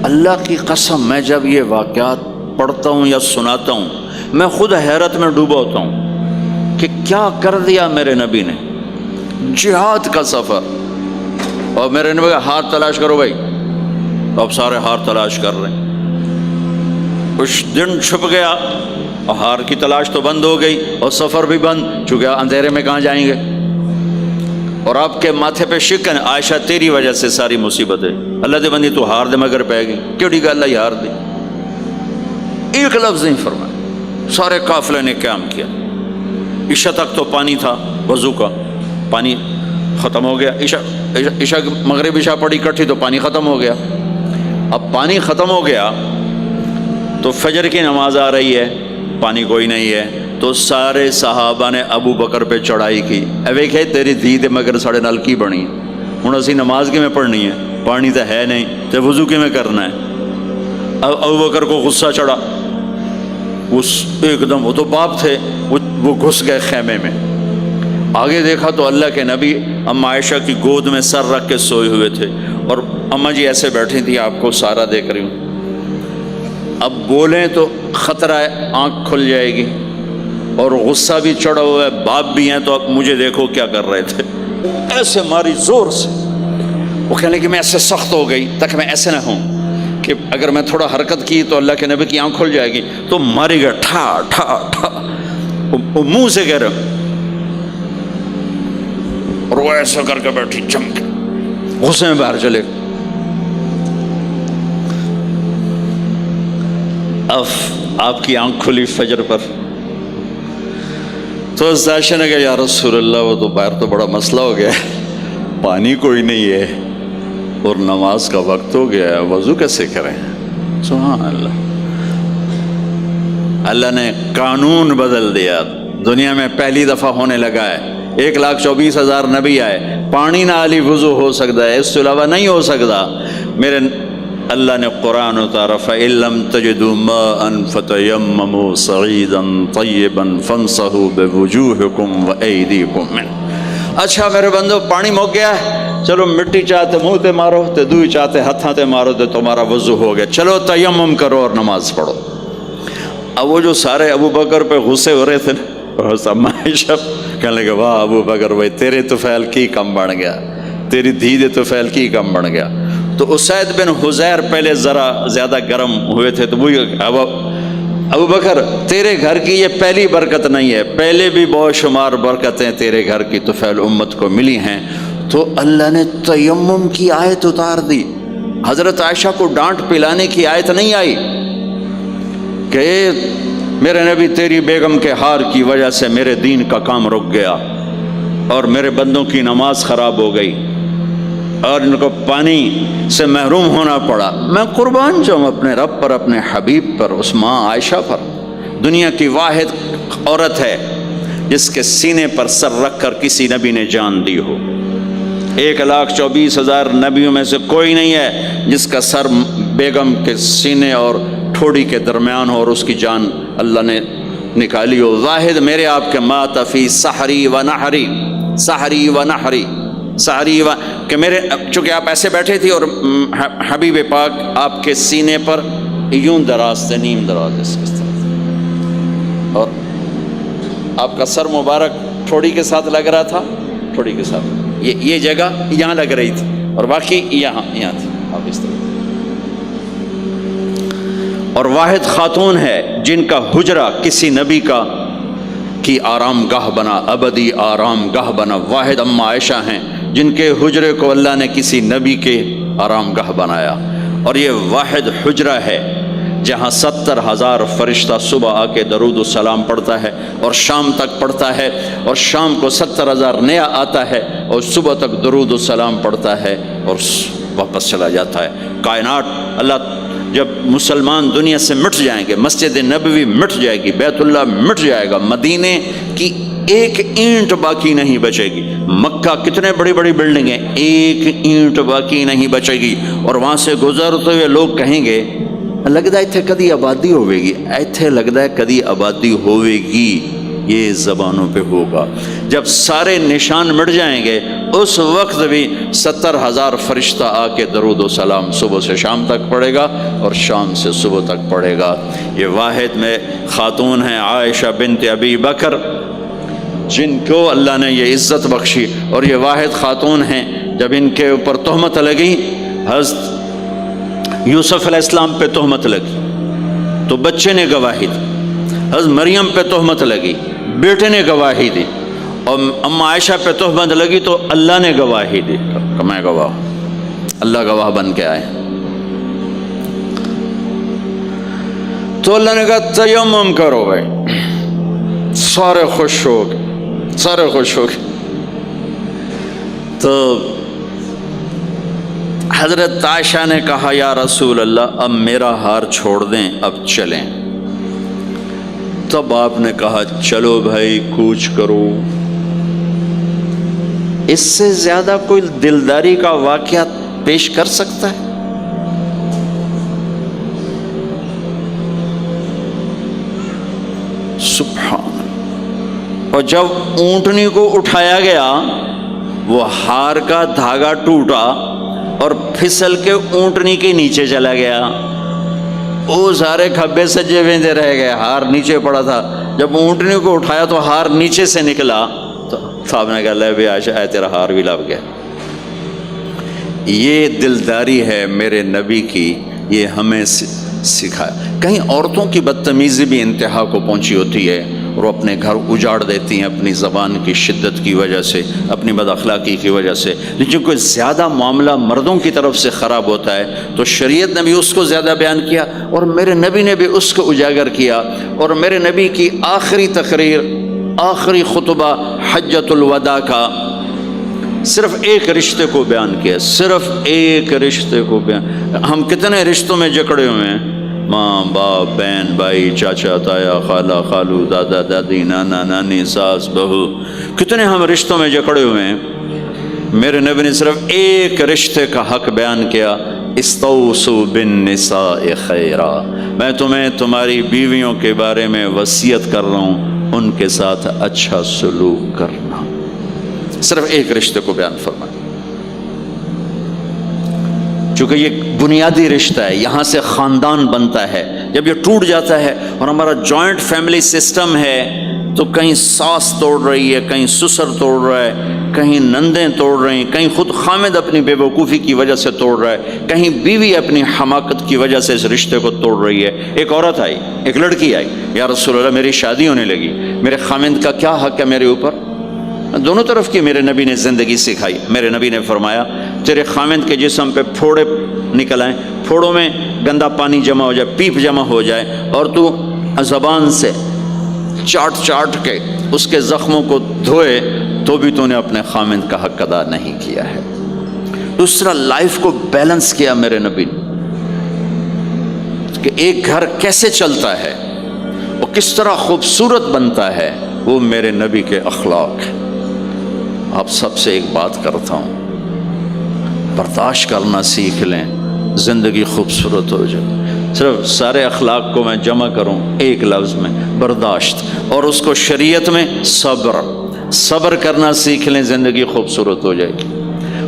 Speaker 1: اللہ کی قسم میں جب یہ واقعات پڑھتا ہوں یا سناتا ہوں میں خود حیرت میں ڈوبا ہوتا ہوں کہ کیا کر دیا میرے نبی نے. جہاد کا سفر, اور میرے نبی کا ہار تلاش کرو بھائی. اب سارے ہار تلاش کر رہے ہیں. کچھ دن چھپ گیا اور ہار کی تلاش تو بند ہو گئی اور سفر بھی بند, چونکہ اندھیرے میں کہاں جائیں گے. اور آپ کے ماتھے پہ شکن, عائشہ تیری وجہ سے ساری مصیبت ہے. اللہ دے بندی تو ہار دے مگر پہ گئی, کیڑی گل ہے ہار دی. ایک لفظ نہیں فرمایا. سارے قافلے نے قیام کیا. عشاء تک تو پانی تھا, وضو کا پانی ختم ہو گیا. عشاء مغرب عشاء پڑی کٹھی تو پانی ختم ہو گیا. اب پانی ختم ہو گیا تو فجر کی نماز آ رہی ہے, پانی کوئی نہیں ہے. تو سارے صحابہ نے ابو بکر پہ چڑھائی کی. ویکھے تیری دھی تے مگر ساڑے نال کی بنی, ہوں اسی نماز کی میں پڑھنی ہے, پانی تو ہے نہیں, تے وضو کی میں کرنا ہے. اب ابو بکر کو غصہ چڑھا. اس ایک دم, وہ تو باپ تھے, وہ گھس گئے خیمے میں. آگے دیکھا تو اللہ کے نبی اما عائشہ کی گود میں سر رکھ کے سوئے ہوئے تھے, اور اما جی ایسے بیٹھی تھی, آپ کو سارا دیکھ رہی ہوں. اب بولیں تو خطرہ ہے آنکھ کھل جائے گی, اور غصہ بھی چڑھا ہوا ہے, باپ بھی ہیں, تو اب مجھے دیکھو کیا کر رہے تھے. ایسے ماری زور سے. وہ کہنے کہ میں ایسے سخت ہو گئی تک میں ایسے نہ ہوں کہ اگر میں تھوڑا حرکت کی تو اللہ کے نبی کی آنکھ کھل جائے گی. تو ماری گیا ٹھا ٹھا ٹھا, وہ منہ سے کہہ رہے, اور وہ ایسا کر کے بیٹھی چمک, غصے میں باہر چلے. اب آپ کی آنکھ کھلی فجر پر, تو عائشہ نے کہا یا رسول اللہ وہ تو باہر تو بڑا مسئلہ ہو گیا ہے, پانی کوئی نہیں ہے اور نماز کا وقت ہو گیا ہے, وضو کیسے کریں. سبحان اللہ. اللہ نے قانون بدل دیا. دنیا میں پہلی دفعہ ہونے لگا ہے. 1,24,000 نبی آئے, پانی نہ علی وضو ہو سکتا ہے, اس سے علاوہ نہیں ہو سکتا. میرے اللہ نے قرآن اتارا فَإِن لَّمْ تَجِدُوا مَاءً فَتَيَمَّمُوا صَعِيدًا طَيِّبًا فَامْسَحُوا بِوُجُوهِكُمْ وَأَيْدِيكُمْ مِنْهُ. اچھا میرے بندو پانی مک گیا ہے, چلو مٹی چاہتے منہ تے مارو, تے دوئی چاہتے ہاتھاں تے مارو, تے تمہارا وضو ہو گیا, چلو تیمم کرو اور نماز پڑھو. اب وہ جو سارے ابو بکر پہ غصے ہو رہے تھے نا, عائشہ کہنے لگے واہ ابو بکر بھائی تیرے طفیل کی کم بن گیا، تیری دھی دے طفیل کی کم بن گیا۔ تو اسید بن حذیر پہلے ذرا زیادہ گرم ہوئے تھے، تو وہی ابو بکر تیرے گھر کی یہ پہلی برکت نہیں ہے، پہلے بھی بہت شمار برکتیں تیرے گھر کی طفیل امت کو ملی ہیں۔ تو اللہ نے تیمم کی آیت اتار دی، حضرت عائشہ کو ڈانٹ پلانے کی آیت نہیں آئی کہ میرے نبی تیری بیگم کے ہار کی وجہ سے میرے دین کا کام رک گیا اور میرے بندوں کی نماز خراب ہو گئی اور ان کو پانی سے محروم ہونا پڑا۔ میں قربان جاؤں اپنے رب پر، اپنے حبیب پر، اس ماں عائشہ پر، دنیا کی واحد عورت ہے جس کے سینے پر سر رکھ کر کسی نبی نے جان دی ہو۔ 1,24,000 نبیوں میں سے کوئی نہیں ہے جس کا سر بیگم کے سینے اور ٹھوڑی کے درمیان ہو اور اس کی جان اللہ نے نکالی ہو۔ واحد میرے آپ کے مات فی سحری و نحری، سحری و نحری، سحری و کہ میرے چونکہ آپ ایسے بیٹھے تھی اور حبیب پاک آپ کے سینے پر یوں دراز تھے، نیم دراز اس طرح، اور آپ کا سر مبارک ٹھوڑی کے ساتھ لگ رہا تھا، ٹھوڑی کے ساتھ یہ جگہ یہاں لگ رہی تھی اور باقی یہاں تھی، آپ اس طرح۔ اور واحد خاتون ہے جن کا حجرہ کسی نبی کی آرام گاہ بنا، ابدی آرام گاہ بنا۔ واحد اماں عائشہ ہیں جن کے حجرے کو اللہ نے کسی نبی کے آرام گاہ بنایا، اور یہ واحد حجرہ ہے جہاں 70,000 فرشتہ صبح آ کے درود و سلام پڑھتا ہے اور شام تک پڑھتا ہے، اور شام کو 70,000 نیا آتا ہے اور صبح تک درود و سلام پڑھتا ہے اور واپس چلا جاتا ہے۔ کائنات اللہ جب مسلمان دنیا سے مٹ جائیں گے، مسجد نبوی مٹ جائے گی، بیت اللہ مٹ جائے گا، مدینے کی ایک اینٹ باقی نہیں بچے گی، مکہ کتنے بڑی بڑی بلڈنگیں، ایک اینٹ باقی نہیں بچے گی، اور وہاں سے گزرتے ہوئے لوگ کہیں گے لگتا ہے اتنے کدی آبادی ہوئے گی، ایتھے لگتا ہے کدی آبادی ہوئے گی۔ یہ زبانوں پہ ہوگا جب سارے نشان مٹ جائیں گے، اس وقت بھی 70,000 فرشتہ آ کے درود و سلام صبح سے شام تک پڑھے گا اور شام سے صبح تک پڑھے گا۔ یہ واحد میں خاتون ہیں عائشہ بنت ابی بکر جن کو اللہ نے یہ عزت بخشی، اور یہ واحد خاتون ہیں جب ان کے اوپر تہمت لگی، حضرت یوسف علیہ السلام پہ تہمت لگی تو بچے نے گواہی دی، حضرت مریم پہ تہمت لگی بیٹے نے گواہی دی، اور اماں عائشہ پہ تہمت لگی تو اللہ نے گواہی دی کہ میں گواہ ہوں، اللہ گواہ بن کے آئے۔ تو اللہ نے کہا تیمم کرو بھائی، سارے خوش ہو گئے، سارے خوش ہو گئے۔ تو حضرت عائشہ نے کہا یا رسول اللہ اب میرا ہار چھوڑ دیں، اب چلیں۔ تب آپ نے کہا چلو بھائی کوچ کرو۔ اس سے زیادہ کوئی دلداری کا واقعہ پیش کر سکتا ہے؟ سبحان اللہ۔ اور جب اونٹنی کو اٹھایا گیا وہ ہار کا دھاگا ٹوٹا اور پھسل کے اونٹنی کے نیچے چلا گیا، وہ سارے کھبے سجے ویندے رہ گئے، ہار نیچے پڑا تھا۔ جب اونٹنی کو اٹھایا تو ہار نیچے سے نکلا، تو صاحب نے کہا لے بھی عائشہ ہے تیرا ہار بھی لب گیا۔ یہ دلداری ہے میرے نبی کی، یہ ہمیں سکھایا۔ کہیں عورتوں کی بدتمیزی بھی انتہا کو پہنچی ہوتی ہے اور وہ اپنے گھر اجاڑ دیتی ہیں اپنی زبان کی شدت کی وجہ سے، اپنی بد اخلاقی کی وجہ سے، لیکن کوئی زیادہ معاملہ مردوں کی طرف سے خراب ہوتا ہے تو شریعت نے بھی اس کو زیادہ بیان کیا اور میرے نبی نے بھی اس کو اجاگر کیا۔ اور میرے نبی کی آخری تقریر، آخری خطبہ حجۃ الوداع کا صرف ایک رشتے کو بیان کیا، صرف ایک رشتے کو بیان۔ ہم کتنے رشتوں میں جکڑے ہوئے ہیں، ماں باپ بہن بھائی چاچا تایا خالہ خالو دادا دادی نانا نانی ساس بہو، کتنے ہم رشتوں میں جکڑے ہوئے ہیں۔ میرے نبی نے صرف ایک رشتے کا حق بیان کیا، استوصوا بالنساء خیرا، میں تمہیں تمہاری بیویوں کے بارے میں وصیت کر رہا ہوں ان کے ساتھ اچھا سلوک کرنا۔ صرف ایک رشتے کو بیان فرمایا، چونکہ یہ بنیادی رشتہ ہے، یہاں سے خاندان بنتا ہے۔ جب یہ ٹوٹ جاتا ہے اور ہمارا جوائنٹ فیملی سسٹم ہے تو کہیں ساس توڑ رہی ہے، کہیں سسر توڑ رہا ہے، کہیں نندیں توڑ رہی ہیں، کہیں خود خامد اپنی بے وقوفی کی وجہ سے توڑ رہا ہے، کہیں بیوی اپنی حماقت کی وجہ سے اس رشتے کو توڑ رہی ہے۔ ایک عورت آئی، ایک لڑکی آئی، یا رسول اللہ میری شادی ہونے لگی، میرے خامد کا کیا حق ہے میرے اوپر؟ دونوں طرف کی میرے نبی نے زندگی سکھائی۔ میرے نبی نے فرمایا تیرے خامد کے جسم پہ پھوڑے نکل آئیں، پھوڑوں میں گندا پانی جمع ہو جائے، پیپ جمع ہو جائے، اور تو زبان سے چاٹ چاٹ کے اس کے زخموں کو دھوئے، تو بھی تو نے اپنے خامد کا حق ادا نہیں کیا ہے۔ دوسرا، لائف کو بیلنس کیا میرے نبی نے کہ ایک گھر کیسے چلتا ہے اور کس طرح خوبصورت بنتا ہے، وہ میرے نبی کے اخلاق ہیں۔ آپ سب سے ایک بات کرتا ہوں، برداشت کرنا سیکھ لیں، زندگی خوبصورت ہو جائے۔ صرف سارے اخلاق کو میں جمع کروں ایک لفظ میں، برداشت، اور اس کو شریعت میں صبر۔ صبر کرنا سیکھ لیں، زندگی خوبصورت ہو جائے گی۔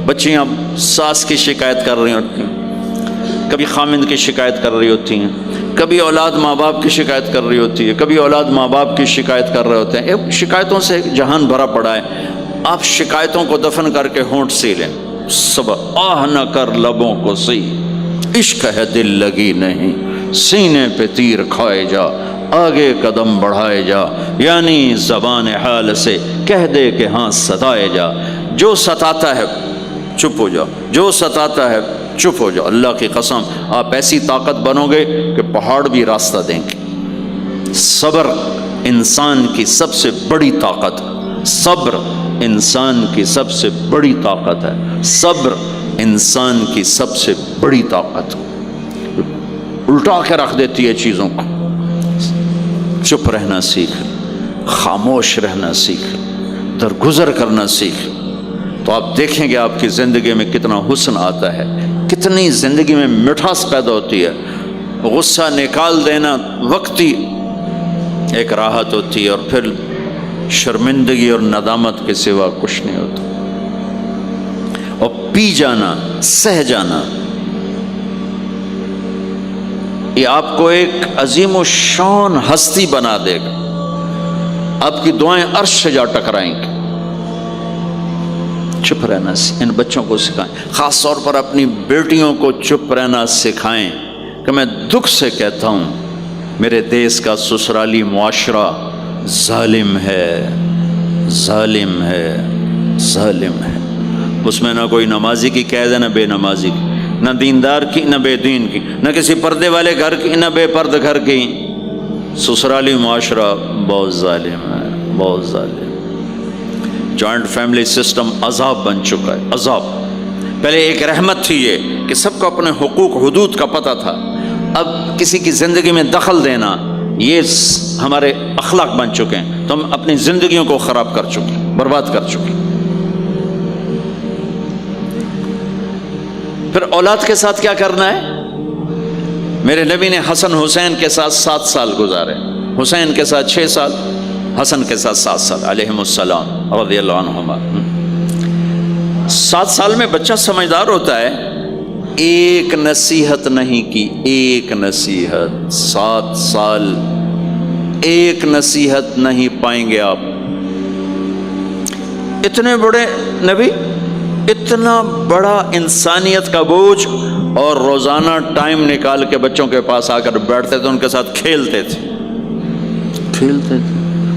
Speaker 1: بچیاں ساس کی شکایت کر رہی ہوتی ہیں، کبھی خامند کی شکایت کر رہی ہوتی ہیں، کبھی اولاد ماں باپ کی شکایت کر رہی ہوتی ہے، کبھی اولاد ماں باپ کی شکایت کر رہے ہوتے ہیں۔ شکایتوں سے جہان بھرا پڑا ہے۔ آپ شکایتوں کو دفن کر کے ہونٹ سی لیں، صبر۔ آہ نہ کر لبوں کو سی، عشق ہے دل لگی نہیں، سینے پہ تیر کھائے جا، آگے قدم بڑھائے جا، یعنی زبان حال سے کہہ دے کہ ہاں ستائے جا۔ جو ستاتا ہے چپ ہو جاؤ، جو ستاتا ہے چپ ہو جاؤ۔ اللہ کی قسم آپ ایسی طاقت بنو گے کہ پہاڑ بھی راستہ دیں گے۔ صبر انسان کی سب سے بڑی طاقت، صبر انسان کی سب سے بڑی طاقت ہے، صبر انسان کی سب سے بڑی طاقت، الٹا کے رکھ دیتی ہے چیزوں کو۔ چپ رہنا سیکھ، خاموش رہنا سیکھ، درگزر کرنا سیکھ، تو آپ دیکھیں گے آپ کی زندگی میں کتنا حسن آتا ہے، کتنی زندگی میں مٹھاس پیدا ہوتی ہے۔ غصہ نکال دینا وقتی ایک راحت ہوتی ہے، اور پھر شرمندگی اور ندامت کے سوا کچھ نہیں ہوتا۔ اور پی جانا، سہ جانا، یہ آپ کو ایک عظیم و شان ہستی بنا دے گا۔ آپ کی دعائیں عرش سے جا ٹکرائیں گی۔ چپ رہنا ان بچوں کو سکھائیں، خاص طور پر اپنی بیٹیوں کو چپ رہنا سکھائیں کہ میں دکھ سے کہتا ہوں میرے دیس کا سسرالی معاشرہ ظالم ہے، ظالم ہے، ظالم ہے۔ اس میں نہ کوئی نمازی کی قید ہے، نہ بے نمازی کی، نہ دیندار کی، نہ بے دین کی، نہ کسی پردے والے گھر کی، نہ بے پرد گھر کی۔ سسرالی معاشرہ بہت ظالم ہے، بہت ظالم۔ جوائنٹ فیملی سسٹم عذاب بن چکا ہے، عذاب۔ پہلے ایک رحمت تھی یہ کہ سب کو اپنے حقوق حدود کا پتہ تھا، اب کسی کی زندگی میں دخل دینا یہ ہمارے اخلاق بن چکے ہیں، تو ہم اپنی زندگیوں کو خراب کر چکے ہیں، برباد کر چکے ہیں۔ پھر اولاد کے ساتھ کیا کرنا ہے؟ میرے نبی نے حسن حسین کے ساتھ 7 سال گزارے، حسین کے ساتھ 6 سال، حسن کے ساتھ 7 سال علیہم السلام رضی اللہ عنہما۔ 7 سال میں بچہ سمجھدار ہوتا ہے۔ ایک نصیحت نہیں کی، ایک نصیحت، 7 سال ایک نصیحت نہیں پائیں گے آپ۔ اتنے بڑے نبی، اتنا بڑا انسانیت کا بوجھ، اور روزانہ ٹائم نکال کے بچوں کے پاس آ کر بیٹھتے تھے، ان کے ساتھ کھیلتے تھے،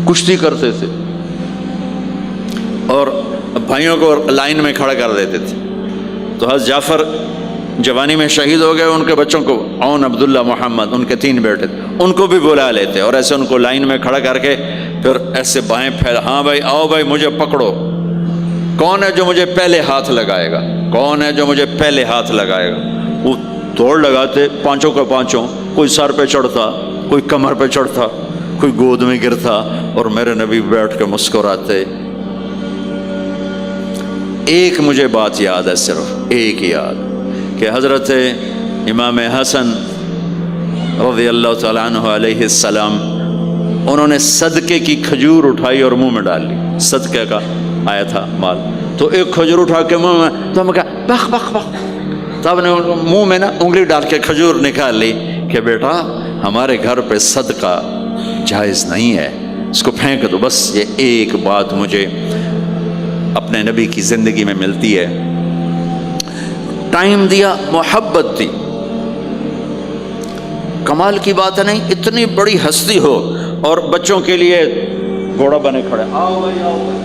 Speaker 1: کشتی کرتے تھے، اور بھائیوں کو لائن میں کھڑا کر دیتے تھے۔ تو حضرت جعفر جوانی میں شہید ہو گئے، ان کے بچوں کو، عون، عبداللہ، محمد، ان کے 3 بیٹے تھے، ان کو بھی بلا لیتے اور ایسے ان کو لائن میں کھڑا کر کے پھر ایسے بائیں پھیلا، ہاں بھائی آؤ بھائی مجھے پکڑو، کون ہے جو مجھے پہلے ہاتھ لگائے گا، کون ہے جو مجھے پہلے ہاتھ لگائے گا۔ وہ دوڑ لگاتے، پانچوں کے پانچوں، کوئی سر پہ چڑھتا، کوئی کمر پہ چڑھتا، کوئی گود میں گرتا، اور میرے نبی بیٹھ کے مسکراتے۔ ایک مجھے بات یاد ہے، صرف ایک یاد، کہ حضرت امام حسن رضی اللہ تعالیٰ عنہ علیہ السلام، انہوں نے صدقے کی کھجور اٹھائی اور منہ میں ڈال لی، صدقے کا آیا تھا مال، تو ایک کھجور اٹھا کے منہ میں، تو ہم کہا بخ بخ بخ، تب نے منہ میں نا انگلی ڈال کے کھجور نکال لی کہ بیٹا ہمارے گھر پہ صدقہ جائز نہیں ہے، اس کو پھینک دو. بس یہ ایک بات مجھے اپنے نبی کی زندگی میں ملتی ہے. ٹائم دیا, محبت دی. کمال کی بات ہے نہیں, اتنی بڑی ہستی ہو اور بچوں کے لیے گھوڑا بنے کھڑے, آؤ بھائی آؤ بھائی,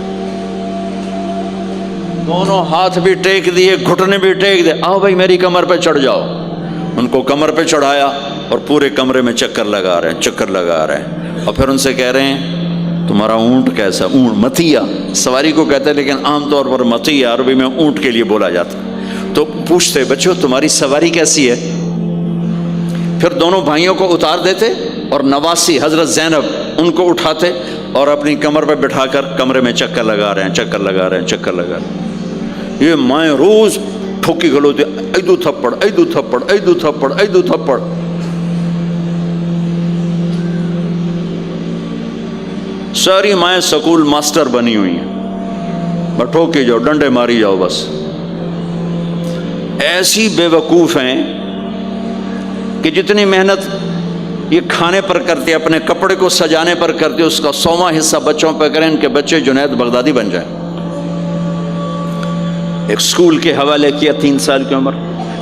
Speaker 1: دونوں ہاتھ بھی ٹیک دیے, گھٹنے بھی ٹیک دیے, آؤ بھائی میری کمر پہ چڑھ جاؤ. ان کو کمر پہ چڑھایا اور پورے کمرے میں چکر لگا رہے ہیں, چکر لگا رہے ہیں. اور پھر ان سے کہہ رہے ہیں تمہارا اونٹ کیسا؟ اونٹ متیا سواری کو کہتے ہیں, لیکن عام طور پر متیا عربی میں اونٹ کے لیے بولا جاتا. تو پوچھتے بچوں تمہاری سواری کیسی ہے؟ پھر دونوں بھائیوں کو اتار دیتے اور نواسی حضرت زینب ان کو اٹھاتے اور اپنی کمر پہ بٹھا کر کمرے میں چکر لگا رہے ہیں, چکر لگا رہے ہیں, چکر لگا رہے ہیں. یہ مائیں روز ٹھوکی کھلوتی, ایدو تھپڑ ایدو تھپڑ ایدو تھپڑ ایدو تھپڑ. ساری مائیں سکول ماسٹر بنی ہوئی ہیں, بس ٹھوکی جاؤ, ڈنڈے ماری جاؤ بس. ایسی بے وقوف ہیں کہ جتنی محنت یہ کھانے پر کرتے, اپنے کپڑے کو سجانے پر کرتے, اس کا 100واں حصہ بچوں پہ کریں ان کے بچے جنید بغدادی بن جائیں. ایک سکول کے حوالے کیا 3 سال کی عمر,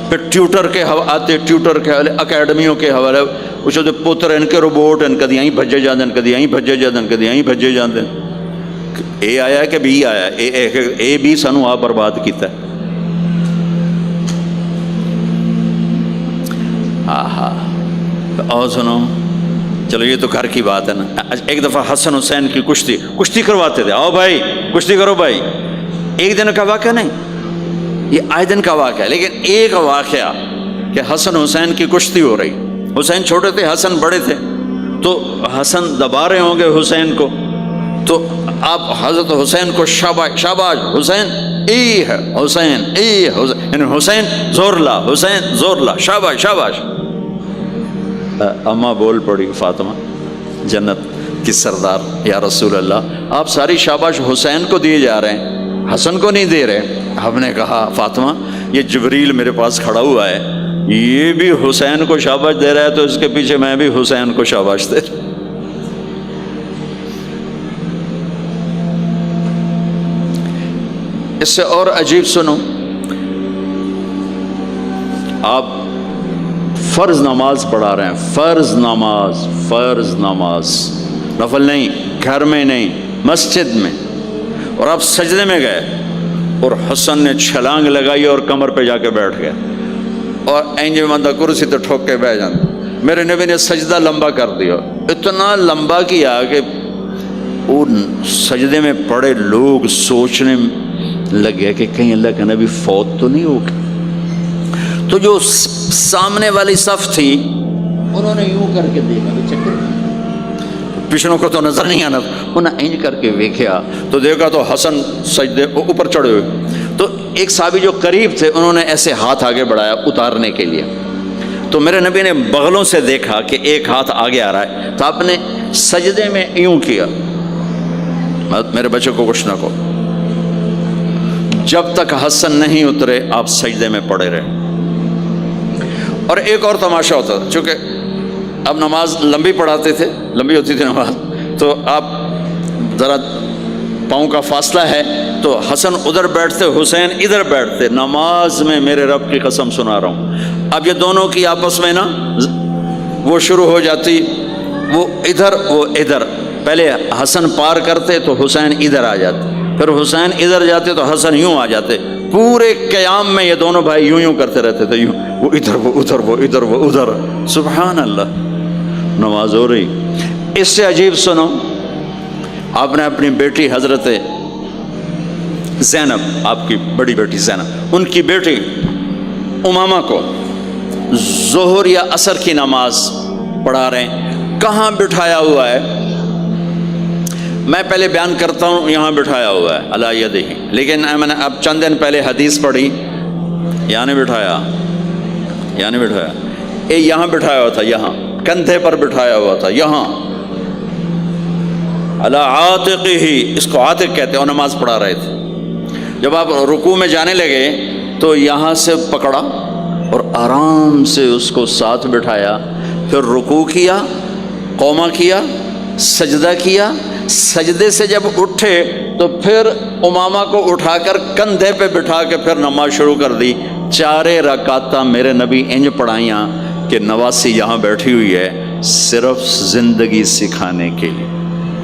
Speaker 1: پھر ٹیوٹر کے آتے, ٹیوٹر کے حوالے, اکیڈمیوں کے حوالے, اس جو پوتر ان کے روبوٹ ان کدی یہیں بھجے جاندے, ان کدی یہیں بھجے جاندے, ان کدی یہیں بھجے جاندے. اے آیا کہ بی آیا, اے بی سانو آپ برباد کیتا ہے. آہا, اور سنو, چلو یہ تو گھر کی بات ہے نا. ایک دفعہ حسن حسین کی کشتی کرواتے تھے, آؤ بھائی کشتی کرو بھائی. ایک دن کا واقعہ نہیں, یہ آئے دن کا واقعہ ہے. لیکن ایک واقعہ کہ حسن حسین کی کشتی ہو رہی, حسین چھوٹے تھے, حسن بڑے تھے, تو حسن دبا رہے ہوں گے حسین کو, تو آپ حضرت حسین کو شاباش شاباش حسین, ای ہے حسین, ای حسین, یعنی حسین زور لا, حسین زور لا, شاباش شاباش. اماں بول پڑی, فاطمہ جنت کی سردار, یا رسول اللہ آپ ساری شاباش حسین کو دیے جا رہے ہیں, حسن کو نہیں دے رہے. ہم نے کہا فاطمہ یہ جبریل میرے پاس کھڑا ہوا ہے, یہ بھی حسین کو شاباش دے رہا ہے, تو اس کے پیچھے میں بھی حسین کو شاباش دے رہا. اس سے اور عجیب سنو, آپ فرض نماز پڑھا رہے ہیں, فرض نماز, فرض نماز, نفل نہیں, گھر میں نہیں, مسجد میں, اور آپ سجدے میں گئے اور حسن نے چھلانگ لگائی اور کمر پہ جا کے بیٹھ گئے, اور اینج بندہ کرسی تو ٹھوک کے بیٹھ جاتا. میرے نبی نے سجدہ لمبا کر دیا, اتنا لمبا کیا کہ وہ سجدے میں پڑے لوگ سوچنے لگے کہ کہیں اللہ کا نبی فوت تو نہیں ہو گیا. تو جو سامنے والی صف تھی انہوں نے یوں کر کے دیکھا, پچھلوں کو تو نظر نہیں آنا, انہوں نے انج کر کے دیکھا تو دیکھا تو حسن سجدے اوپر چڑھے ہوئے. تو ایک صحابی جو قریب تھے انہوں نے ایسے ہاتھ آگے بڑھایا اتارنے کے لیے, تو میرے نبی نے بغلوں سے دیکھا کہ ایک ہاتھ آگے آ رہا ہے, تو آپ نے سجدے میں یوں کیا, میرے بچوں کو کچھ نہ کہو, جب تک حسن نہیں اترے آپ سجدے میں پڑے رہے. اور ایک اور تماشا ہوتا تھا, چونکہ اب نماز لمبی پڑھاتے تھے, لمبی ہوتی تھی نماز, تو آپ ذرا پاؤں کا فاصلہ ہے تو حسن ادھر بیٹھتے, حسین ادھر بیٹھتے. نماز میں میرے رب کی قسم سنا رہا ہوں, اب یہ دونوں کی آپس میں نا وہ شروع ہو جاتی, وہ ادھر وہ ادھر. پہلے حسن پار کرتے تو حسین ادھر آ جاتے, پھر حسین ادھر جاتے تو حسن یوں آ جاتے. پورے قیام میں یہ دونوں بھائی یوں یوں کرتے رہتے تھے, یوں, وہ ادھر وہ ادھر, وہ ادھر وہ ادھر. سبحان اللہ, نماز ہو رہی. اس سے عجیب سنو, آپ نے اپنی بیٹی حضرت زینب, آپ کی بڑی بیٹی زینب, ان کی بیٹی امامہ کو ظہر یا عصر کی نماز پڑھا رہے ہیں. کہاں بٹھایا ہوا ہے میں پہلے بیان کرتا ہوں, یہاں بٹھایا ہوا ہے علی یدہ, لیکن میں نے اب چند دن پہلے حدیث پڑھی, یہاں نہیں بٹھایا, یہاں نہیں بٹھایا, یہاں بٹھایا ہوا تھا, یہاں کندھے پر بٹھایا ہوا تھا, یہاں علی عاتقہ, اس کو عاتق کہتے ہیں, اور نماز پڑھا رہے تھے. جب آپ رکوع میں جانے لگے تو یہاں سے پکڑا اور آرام سے اس کو ساتھ بٹھایا, پھر رکوع کیا, قوما کیا, سجدہ کیا, سجدے سے جب اٹھے تو پھر امامہ کو اٹھا کر کندھے پہ بٹھا کے پھر نماز شروع کر دی. 4 رکعتاں میرے نبی انج پڑھائیاں کہ نواسی یہاں بیٹھی ہوئی ہے صرف زندگی سکھانے کے لیے.